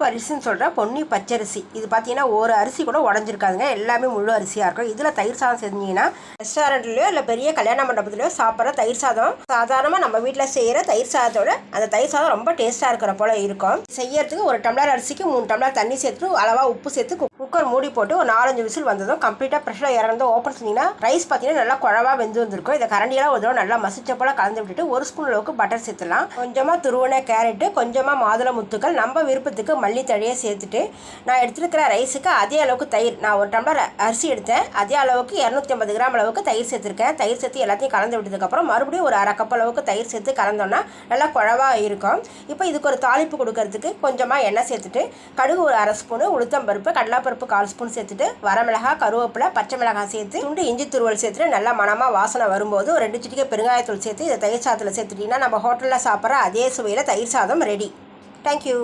கருப்பு அரிசின்னு சொல்கிற பொன்னி பச்சரிசி. இது பார்த்தீங்கன்னா ஒரு அரிசி கூட உடஞ்சிருக்காதுங்க, எல்லாமே முழு அரிசியாக இருக்கும். இதில் தயிர் சாதம் செஞ்சீங்கன்னா ரெஸ்டாரண்ட்லேயோ இல்லை பெரிய கல்யாண மண்டபத்துலையோ சாப்பிட்ற தயிர் சாதம் சாதாரணமாக நம்ம வீட்டில் செய்கிற தயிர் சாதத்தோட அந்த தயிர் சாதம் ரொம்ப டேஸ்ட்டாக இருக்கிற போல் இருக்கும். செய்யறதுக்கு ஒரு டம்ளர் அரிசிக்கு 3 டம்ளர் தண்ணி சேர்த்து அளவாக உப்பு சேர்த்து குக்கர் மூடி போட்டு ஒரு 4-5 விசில் வந்ததும் கம்ப்ளீட்டாக ப்ரெஷரில் இறந்ததும் ஓப்பன் செஞ்சிங்கன்னா ரைஸ் பார்த்தீங்கன்னா நல்லா குழவாக வெந்து வந்திருக்கும். இதை கரண்டியெல்லாம் ஒரு தடவை நல்லா மசிச்ச போல் கலந்து விட்டுட்டு 1 ஸ்பூன் அளவுக்கு பட்டர் சேர்த்துலாம். கொஞ்சமாக துருவன கேரட்டு, கொஞ்சமாக மாதுளை முத்துக்கள், நம்ம விருப்பத்துக்கு மல்லி தழையை சேர்த்துட்டு நான் எடுத்துருக்கிற ரைஸுக்கு அதே அளவுக்கு தயிர், நான் ஒரு டம்ளர் அரிசி எடுத்தேன், அதே அளவுக்கு 250 கிராம் அளவுக்கு தயிர் சேர்த்துருக்கேன். தயிர் சேர்த்து எல்லாத்தையும் கலந்து விட்டதுக்கப்புறம் மறுபடியும் ஒரு 1/2 கப் அளவுக்கு தயிர் சேர்த்து கலந்தோன்னா நல்லா குழவாக இருக்கும். இப்போ இதுக்கு ஒரு தாளிப்பு கொடுக்கறதுக்கு கொஞ்சமாக எண்ணெய் சேர்த்துட்டு கடுகு ஒரு 1/2 ஸ்பூனு, உளுத்தம்பருப்பு, கடலைப்பருப்பு 1/4 ஸ்பூன் சேர்த்துட்டு வரமிளகாய், கருவேப்பிலை, பச்சை மிளகாய் சேர்த்து துண்டு இஞ்சி துருவல் சேர்த்துட்டு நல்லா மணமாக வாசனை வரும்போது ஒரு 2 சிட்டிகை பெருங்காயத்தூள் சேர்த்து இதை தயிர் சாதத்தில் சேர்த்துட்டிங்கன்னா நம்ம ஹோட்டலில் சாப்பிட்ற அதே சுவையில் தயிர் சாதம் ரெடி. தேங்க்யூ.